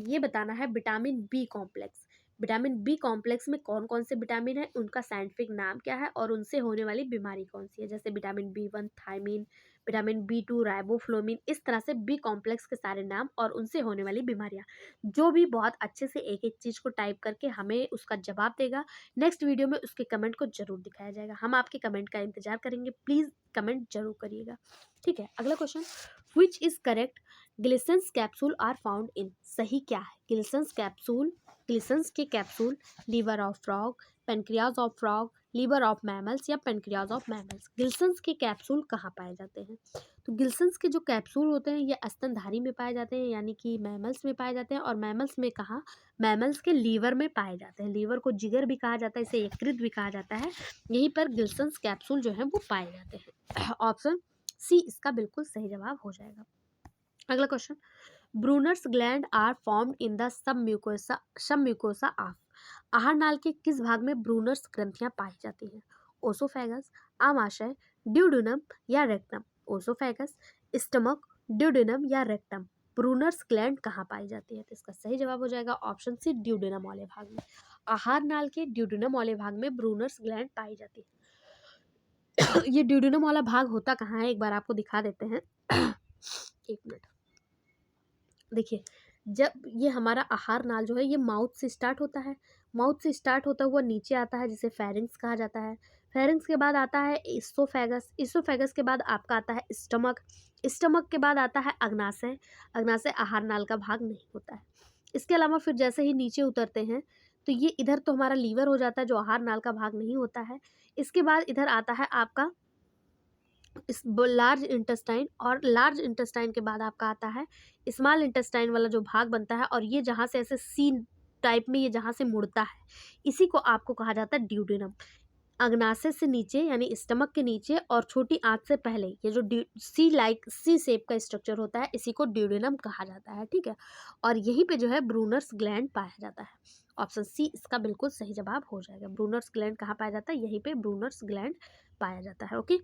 ये बताना है vitamin B complex. Vitamin B complex में कौन कौन से विटामिन है, उनका साइंटिफिक नाम क्या है, और उनसे होने वाली बीमारी कौन सी है। जैसे vitamin B1 thymine, vitamin B2 राइबोफ्लोमिन, इस तरह से बी कॉम्प्लेक्स के सारे नाम और उनसे होने वाली बीमारियां। जो भी बहुत अच्छे से एक एक चीज़ को टाइप करके हमें उसका जवाब देगा, नेक्स्ट वीडियो में उसके कमेंट को जरूर दिखाया जाएगा। हम आपके कमेंट का इंतजार करेंगे, प्लीज़ कमेंट जरूर करिएगा, ठीक है। अगला question, which is correct, Glisson's capsule are found in. सही क्या है? ग्लिसन्स के capsule liver of frog, pancreas of frog, liver of mammals या पेनक्रियाज ऑफ मैमल्स। गिल्सन्स के कैप्सूल कहाँ पाए जाते हैं? तो गिल्सन्स के जो कैप्सूल होते हैं ये स्तनधारी में पाए जाते हैं, यानी कि मैमल्स में पाए जाते हैं। और मैमल्स में कहाँ? मैमल्स के लीवर में पाए जाते हैं। लीवर को जिगर भी कहा जाता है, इसे यकृत भी कहा जाता है। यहीं पर गिल्सन्स कैप्सूल जो है वो पाए जाते हैं। ऑप्शन सी इसका बिल्कुल सही जवाब हो जाएगा। अगला question, Brunner's gland are formed in the submucosa of. आहार नाल के किस भाग में ब्रूनर्स ग्रंथियां पाई जाती हैं? ओसोफेगस, आमाशय, ड्यूडेनम या रेक्टम। ओसोफेगस, स्टमक, ड्यूडेनम या रेक्टम। ब्रूनर्स ग्लैंड कहाँ पाई जाती है? तो इसका सही जवाब हो जाएगा ऑप्शन सी, ड्यूडेनम वाले भाग में। आहार नाल के ड्यूडेनम वाले भाग में ब्रूनर्स ग्लैंड पाई जाती है। ये ड्यूडेनम वाला भाग होता कहाँ है, एक बार आपको दिखा देते हैं। एक मिनट, देखिए, जब ये हमारा आहार नाल जो है ये माउथ से स्टार्ट होता है, माउथ से स्टार्ट होता हुआ नीचे आता है जिसे फेरिंक्स कहा जाता है। फेरिंक्स के बाद आता है इसोफेगस, इसोफेगस के बाद आपका आता है स्टमक, स्टमक के बाद आता है अग्नाशय। अग्नाशय आहार नाल का भाग नहीं होता है। इसके अलावा फिर जैसे ही नीचे उतरते हैं तो ये इधर तो हमारा लीवर हो जाता है जो आहार नाल का भाग नहीं होता है। इसके बाद इधर आता है आपका इस लार्ज इंटेस्टाइन, और लार्ज इंटेस्टाइन के बाद आपका आता है स्मॉल इंटेस्टाइन वाला जो भाग बनता है, और ये जहाँ से ऐसे सी टाइप में ये जहाँ से मुड़ता है इसी को आपको कहा जाता है ड्यूडेनम। अग्नाशय से नीचे यानी स्टमक के नीचे और छोटी आंत से पहले ये जो सी शेप का स्ट्रक्चर होता है इसी को ड्यूडेनम कहा जाता है। ठीक है, और यहीं पे जो है ब्रूनर्स ग्लैंड पाया जाता है। ऑप्शन सी इसका बिल्कुल सही जवाब हो जाएगा। ब्रूनर्स ग्लैंड कहाँ पाया जाता है? यहीं पे ब्रूनर्स ग्लैंड पाया जाता है। ओके,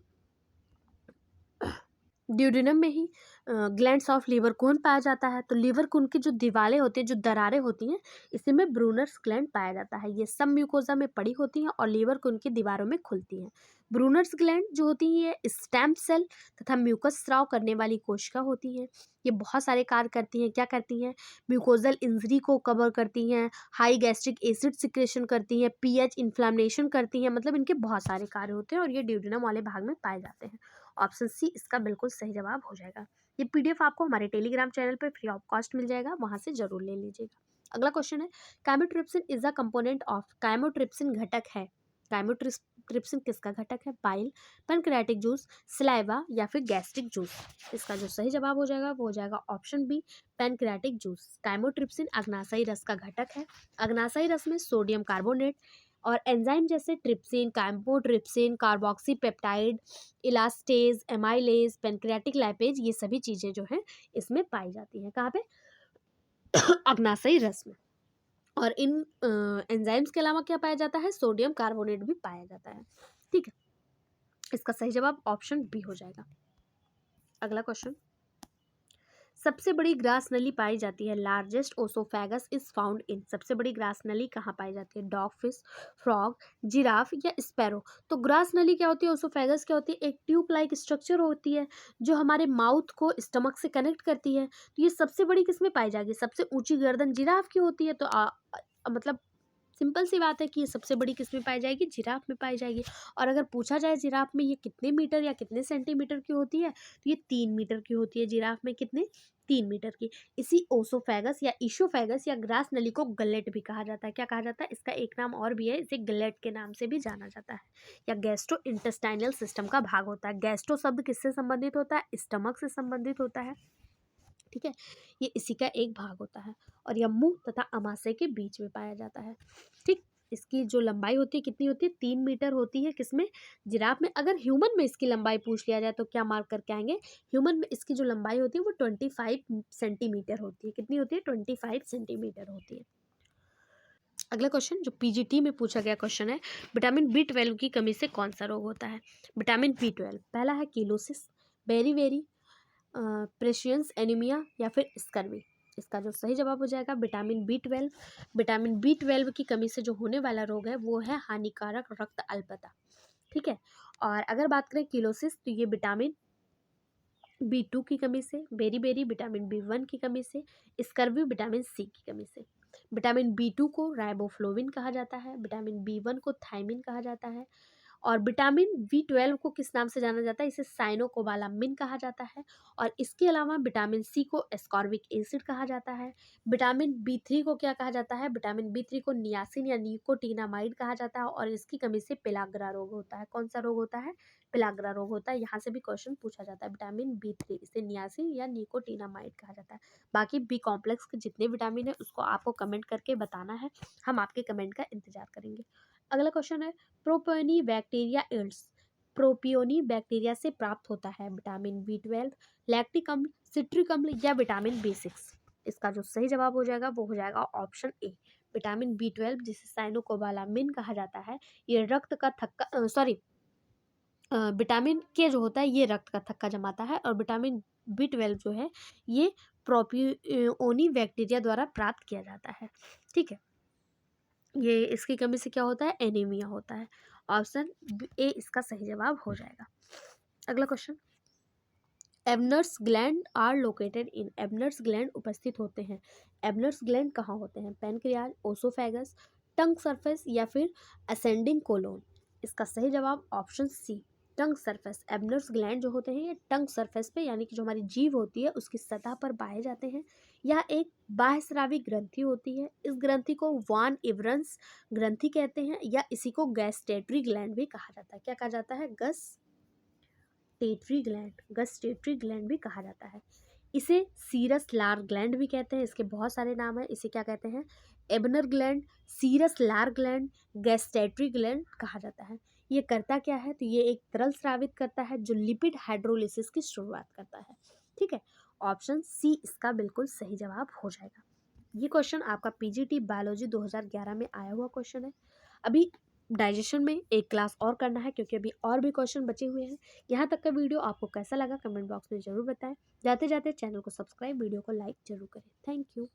ड्यूडेनम में ही ग्लैंड्स ऑफ लीवर कोन पाया जाता है। तो लीवर कोन की जो दीवारें होती हैं, जो दरारें होती हैं, इसी में ब्रूनर्स ग्लैंड पाया जाता है। ये सब म्यूकोजा में पड़ी होती हैं और लीवर कोन की दीवारों में खुलती हैं। ब्रूनर्स ग्लैंड जो होती हैं ये स्टेम सेल तथा म्यूकस स्राव करने वाली कोशिका होती हैं। ये बहुत सारे कार्य करती हैं। क्या करती हैं? म्यूकोजल इंजरी को कवर करती हैं, हाई गैस्ट्रिक एसिड सिक्रेशन करती हैं, पीएच इन्फ्लामेशन करती हैं। मतलब इनके बहुत सारे कार्य होते हैं और ये ड्यूडेनम वाले भाग में पाए जाते हैं। ऑप्शन सी इसका बिल्कुल सही जवाब हो जाएगा। ये पीडीएफ आपको हमारे टेलीग्राम चैनल पर फ्री ऑफ कॉस्ट मिल जाएगा, वहां से जरूर ले लीजिएगा। अगला क्वेश्चन है, chymotrypsin is a component of. Chymotrypsin घटक है। काइमोट्रिप्सिन किसका घटक है? बाइल, पैनक्रियाटिक जूस, सलाइवा या फिर गैस्ट्रिक जूस। इसका जो सही जवाब हो जाएगा वो हो जाएगा option B, pancreatic juice. Chymotrypsin अग्नाशयी रस का घटक है। अग्नाशयी रस में सोडियम कार्बोनेट और एंजाइम जैसे trypsin, chymotrypsin, carboxypeptide, elastase, amylase, pancreatic lipase, ये सभी चीज़ें जो हैं इसमें पाई जाती हैं। कहाँ पे? अग्नाशयी रस में। और इन एंजाइम्स के अलावा क्या पाया जाता है? सोडियम कार्बोनेट भी पाया जाता है। ठीक है, इसका सही जवाब ऑप्शन बी हो जाएगा। अगला क्वेश्चन, सबसे बड़ी ग्रास नली पाई जाती है। लार्जेस्ट ओसोफेगस इज फाउंड इन। सबसे बड़ी ग्रास नली कहाँ पाई जाती है? डॉग फिश, फ्रॉग, जिराफ या स्पैरो। तो ग्रास नली क्या होती है? ओसोफेगस क्या होती है? एक ट्यूब लाइक स्ट्रक्चर होती है जो हमारे माउथ को स्टमक से कनेक्ट करती है। तो ये सबसे बड़ी किस में पाई जाएगी? सबसे ऊंची गर्दन जिराफ की होती है। तो मतलब सिंपल सी बात है कि ये सबसे बड़ी किस में पाई जाएगी? जिराफ में पाई जाएगी। और अगर पूछा जाए जिराफ में ये कितने मीटर या कितने सेंटीमीटर की होती है, तो ये 3 मीटर की होती है। जिराफ में कितने? 3 मीटर की। इसी ओसोफेगस या ईशोफेगस या ग्रास नली को गलेट भी कहा जाता है। क्या कहा जाता है? इसका एक नाम और भी है, इसे गलेट के नाम से भी जाना जाता है। या गैस्ट्रो इंटेस्टाइनल सिस्टम का भाग होता है। गैस्ट्रो शब्द किससे संबंधित होता है? स्टमक से संबंधित होता है। ठीक है, ये इसी का एक भाग होता है और यह मुंह तथा अमाशय के बीच में पाया जाता है। ठीक, इसकी जो लंबाई होती है कितनी होती है? 3 मीटर होती है। किसमें? जिराफ में। अगर ह्यूमन में इसकी लंबाई पूछ लिया जाए तो क्या मार्क करके आएंगे? ह्यूमन में इसकी जो लंबाई होती है वो 25 सेंटीमीटर होती है। कितनी होती है? 25 सेंटीमीटर होती है। अगला क्वेश्चन जो पीजीटी में पूछा गया क्वेश्चन है, विटामिन बी 12 की कमी से कौन सा रोग होता है? विटामिन बी 12, पहला है कीलोसिस, बेरी प्रेशियंस एनीमिया या फिर स्कर्वी। इसका जो सही जवाब हो जाएगा विटामिन बी 12। विटामिन बी 12 की कमी से जो होने वाला रोग है वो है हानिकारक रक्त अल्पता। ठीक है, और अगर बात करें किलोसिस तो ये विटामिन बी 2 की कमी से, बेरी विटामिन बी 1 की कमी से, स्कर्वी विटामिन सी की कमी से। विटामिन बी 2 को राइबोफ्लोविन कहा जाता है, विटामिन बी 1 को थायमिन कहा जाता है, और विटामिन B12 को किस नाम से जाना जाता है? इसे साइनोकोबालामिन कहा जाता है। और इसके अलावा विटामिन सी को एस्कॉर्बिक एसिड कहा जाता है। विटामिन B3 को क्या कहा जाता है? विटामिन B3 को नियासिन या निकोटिनामाइड कहा जाता है और इसकी कमी से पेलाग्रा रोग होता है। कौन सा रोग होता है? पेलाग्रा रोग होता है। यहाँ से भी क्वेश्चन पूछा जाता है। विटामिन B3 इसे नियासिन या निकोटिनामाइड कहा जाता है। बाकी बी कॉम्प्लेक्स के जितने विटामिन है उसको आपको कमेंट करके बताना है, हम आपके कमेंट का इंतजार करेंगे। अगला क्वेश्चन है, प्रोपियोनी बैक्टीरिया एल्ड्स प्रोपियोनी बैक्टीरिया से प्राप्त होता है विटामिन B12, लैक्टिक अम्ल, सिट्रिक अम्ल या विटामिन B6। इसका जो सही जवाब हो जाएगा वो हो जाएगा ऑप्शन ए, विटामिन B12 जिसे साइनोकोबालामिन कहा जाता है। ये रक्त का थक्का विटामिन के जो होता है ये रक्त का थक्का जमाता है और विटामिन B12 जो है ये प्रोपियोनी बैक्टीरिया द्वारा प्राप्त किया जाता है। ठीक है, ये इसकी कमी से क्या होता है? एनीमिया होता है। ऑप्शन ए इसका सही जवाब हो जाएगा। अगला question, Ebner's gland are located in, Ebner's gland उपस्थित होते हैं। एबनर्स ग्लैंड कहाँ होते हैं? पैनक्रियाज, ओसोफेगस, टंग सरफेस या फिर असेंडिंग कोलोन। इसका सही जवाब ऑप्शन सी, टंग सरफेस। एबनर्स ग्लैंड जो होते हैं ये टंग सरफेस पे यानी कि जो हमारी जीभ होती है उसकी सतह पर पाए जाते हैं। यह एक बाह्यस्रावी ग्रंथि होती है। इस ग्रंथि को वान इवरंस ग्रंथि कहते हैं या इसी को गैस्टेटरी ग्लैंड भी कहा जाता है। क्या कहा जाता है? गस्टेटरी ग्लैंड भी कहा जाता है। इसे सीरस लार ग्लैंड भी कहते हैं। इसके बहुत सारे नाम हैं। इसे क्या कहते हैं? एबनर ग्लैंड, सीरस लार ग्लैंड, गैस्टेटरी ग्लैंड कहा जाता है। ये करता क्या है? तो ये एक तरल स्रावित करता है जो लिपिड हाइड्रोलिसिस की शुरुआत करता है। ठीक है, ऑप्शन सी इसका बिल्कुल सही जवाब हो जाएगा। ये क्वेश्चन आपका पीजीटी बायोलॉजी 2011 में आया हुआ क्वेश्चन है। अभी डाइजेशन में एक क्लास और करना है क्योंकि अभी और भी क्वेश्चन बचे हुए हैं। यहाँ तक का वीडियो आपको कैसा लगा कमेंट बॉक्स में ज़रूर बताएं। जाते जाते चैनल को सब्सक्राइब, वीडियो को लाइक जरूर करें। Thank you.